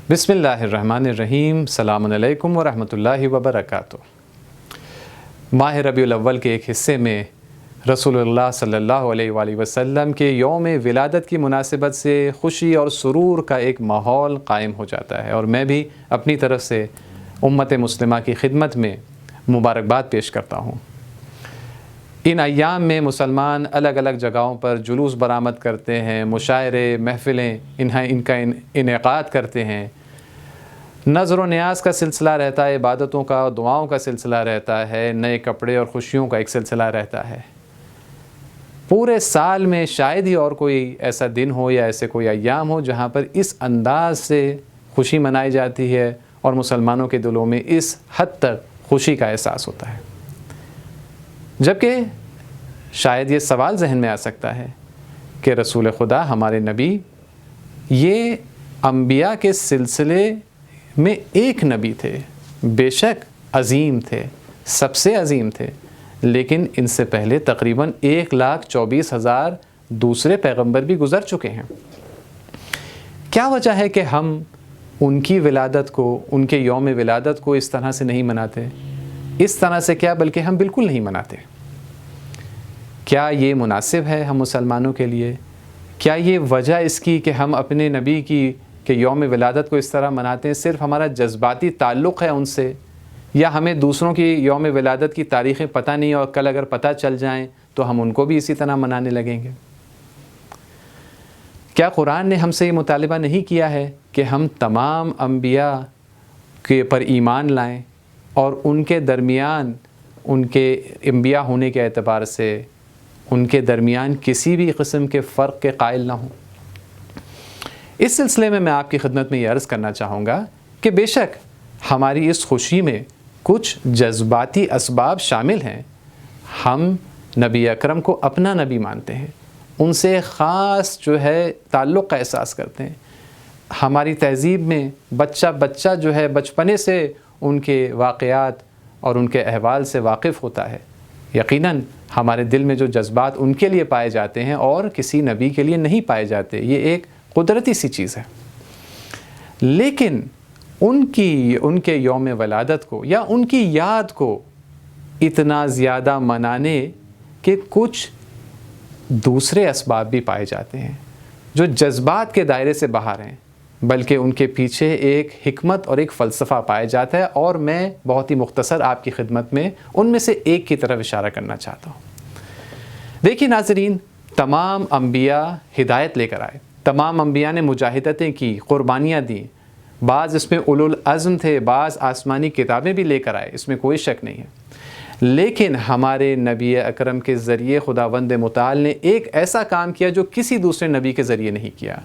بسم اللہ الرحمن الرحیم۔ السلام علیکم ورحمۃ اللہ وبرکاتہ۔ ماہ ربیع الاول کے ایک حصے میں رسول اللہ صلی اللہ علیہ وآلہ وسلم کے یوم ولادت کی مناسبت سے خوشی اور سرور کا ایک ماحول قائم ہو جاتا ہے، اور میں بھی اپنی طرف سے امت مسلمہ کی خدمت میں مبارکباد پیش کرتا ہوں۔ ان ایام میں مسلمان الگ الگ جگہوں پر جلوس برآمد کرتے ہیں، مشاعرے، محفلیں ان کا انعقاد کرتے ہیں، نظر و نیاز کا سلسلہ رہتا ہے، عبادتوں کا، دعاؤں کا سلسلہ رہتا ہے، نئے کپڑے اور خوشیوں کا ایک سلسلہ رہتا ہے۔ پورے سال میں شاید ہی اور کوئی ایسا دن ہو یا ایسے کوئی ایام ہو جہاں پر اس انداز سے خوشی منائی جاتی ہے اور مسلمانوں کے دلوں میں اس حد تک خوشی کا احساس ہوتا ہے۔ جبکہ شاید یہ سوال ذہن میں آ سکتا ہے کہ رسول خدا ہمارے نبی یہ انبیاء کے سلسلے میں ایک نبی تھے، بے شک عظیم تھے، سب سے عظیم تھے، لیکن ان سے پہلے تقریباً 1,24,000 دوسرے پیغمبر بھی گزر چکے ہیں۔ کیا وجہ ہے کہ ہم ان کی ولادت کو، ان کے یوم ولادت کو اس طرح سے نہیں مناتے؟ اس طرح سے کیا، بلکہ ہم بالکل نہیں مناتے۔ کیا یہ مناسب ہے ہم مسلمانوں کے لیے؟ کیا یہ وجہ اس کی کہ ہم اپنے نبی کے یوم ولادت کو اس طرح مناتے ہیں صرف ہمارا جذباتی تعلق ہے ان سے، یا ہمیں دوسروں کی یوم ولادت کی تاریخیں پتہ نہیں اور کل اگر پتہ چل جائیں تو ہم ان کو بھی اسی طرح منانے لگیں گے؟ کیا قرآن نے ہم سے یہ مطالبہ نہیں کیا ہے کہ ہم تمام انبیاء کے پر ایمان لائیں اور ان کے درمیان، ان کے انبیاء ہونے کے اعتبار سے ان کے درمیان کسی بھی قسم کے فرق کے قائل نہ ہوں؟ اس سلسلے میں آپ کی خدمت میں یہ عرض کرنا چاہوں گا کہ بے شک ہماری اس خوشی میں کچھ جذباتی اسباب شامل ہیں۔ ہم نبی اکرم کو اپنا نبی مانتے ہیں، ان سے خاص تعلق کا احساس کرتے ہیں۔ ہماری تہذیب میں بچہ بچپنے سے ان کے واقعات اور ان کے احوال سے واقف ہوتا ہے۔ یقیناً ہمارے دل میں جو جذبات ان کے لیے پائے جاتے ہیں اور کسی نبی کے لیے نہیں پائے جاتے، یہ ایک قدرتی سی چیز ہے۔ لیکن ان کے یوم ولادت کو یا ان کی یاد کو اتنا زیادہ منانے کے کچھ دوسرے اسباب بھی پائے جاتے ہیں جو جذبات کے دائرے سے باہر ہیں، بلکہ ان کے پیچھے ایک حکمت اور ایک فلسفہ پایا جاتا ہے، اور میں بہت ہی مختصر آپ کی خدمت میں ان میں سے ایک کی طرف اشارہ کرنا چاہتا ہوں۔ دیکھیے ناظرین، تمام انبیاء ہدایت لے کر آئے، تمام انبیاء نے مجاہدتیں کی، قربانیاں دیں، بعض اس میں اولو العزم تھے، بعض آسمانی کتابیں بھی لے کر آئے، اس میں کوئی شک نہیں ہے۔ لیکن ہمارے نبی اکرم کے ذریعے خداوند متعال نے ایک ایسا کام کیا جو کسی دوسرے نبی کے ذریعے نہیں کیا،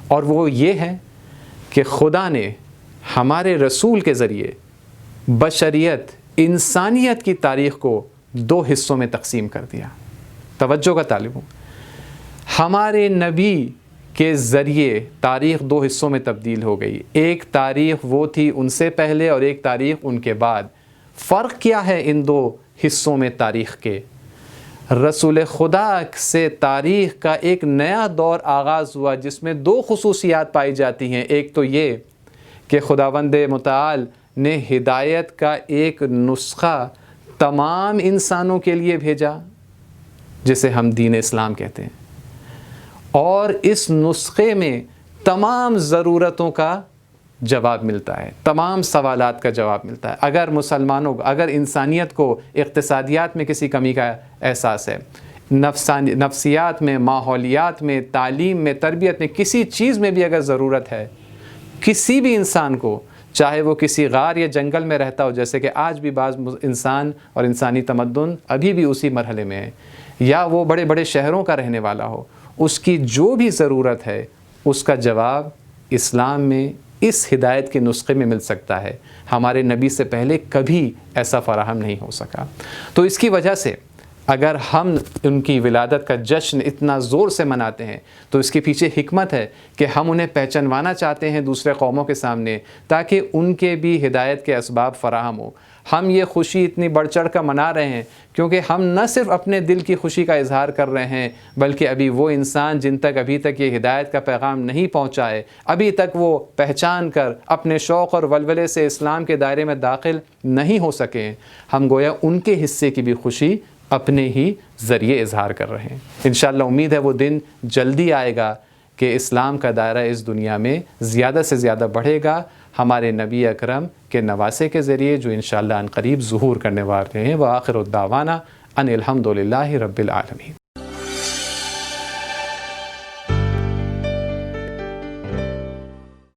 اور وہ یہ ہے کہ خدا نے ہمارے رسول کے ذریعے بشریت، انسانیت کی تاریخ کو 2 حصوں میں تقسیم کر دیا۔ توجہ کا طالب ہوں، ہمارے نبی کے ذریعے تاریخ 2 حصوں میں تبدیل ہو گئی۔ ایک تاریخ وہ تھی ان سے پہلے اور ایک تاریخ ان کے بعد۔ فرق کیا ہے ان 2 حصوں میں تاریخ کے؟ رسول خدا سے تاریخ کا ایک نیا دور آغاز ہوا جس میں 2 خصوصیات پائی جاتی ہیں۔ ایک تو یہ کہ خداوند متعال نے ہدایت کا ایک نسخہ تمام انسانوں کے لیے بھیجا جسے ہم دین اسلام کہتے ہیں، اور اس نسخے میں تمام ضرورتوں کا جواب ملتا ہے، تمام سوالات کا جواب ملتا ہے۔ اگر انسانیت کو اقتصادیات میں کسی کمی کا احساس ہے، نفسیات میں، ماحولیات میں، تعلیم میں، تربیت میں، کسی چیز میں بھی اگر ضرورت ہے، کسی بھی انسان کو، چاہے وہ کسی غار یا جنگل میں رہتا ہو، جیسے کہ آج بھی بعض انسان اور انسانی تمدن ابھی بھی اسی مرحلے میں ہے، یا وہ بڑے بڑے شہروں کا رہنے والا ہو، اس کی جو بھی ضرورت ہے اس کا جواب اسلام میں اس ہدایت کے نسخے میں مل سکتا ہے۔ ہمارے نبی سے پہلے کبھی ایسا فراہم نہیں ہو سکا۔ تو اس کی وجہ سے اگر ہم ان کی ولادت کا جشن اتنا زور سے مناتے ہیں تو اس کے پیچھے حکمت ہے کہ ہم انہیں پہچانوانا چاہتے ہیں دوسرے قوموں کے سامنے، تاکہ ان کے بھی ہدایت کے اسباب فراہم ہو۔ ہم یہ خوشی اتنی بڑھ چڑھ کر منا رہے ہیں کیونکہ ہم نہ صرف اپنے دل کی خوشی کا اظہار کر رہے ہیں، بلکہ ابھی وہ انسان جن تک ابھی تک یہ ہدایت کا پیغام نہیں پہنچا ہے، ابھی تک وہ پہچان کر اپنے شوق اور ولولے سے اسلام کے دائرے میں داخل نہیں ہو سکے ہیں، ہم گویا ان کے حصے کی بھی خوشی اپنے ہی ذریعے اظہار کر رہے ہیں۔ انشاءاللہ امید ہے وہ دن جلدی آئے گا کہ اسلام کا دائرہ اس دنیا میں زیادہ سے زیادہ بڑھے گا ہمارے نبی اکرم کے نواسے کے ذریعے، جو انشاءاللہ ان قریب ظہور کرنے والے ہیں۔ وآخر الدعوانا ان الحمدللہ رب العالمین۔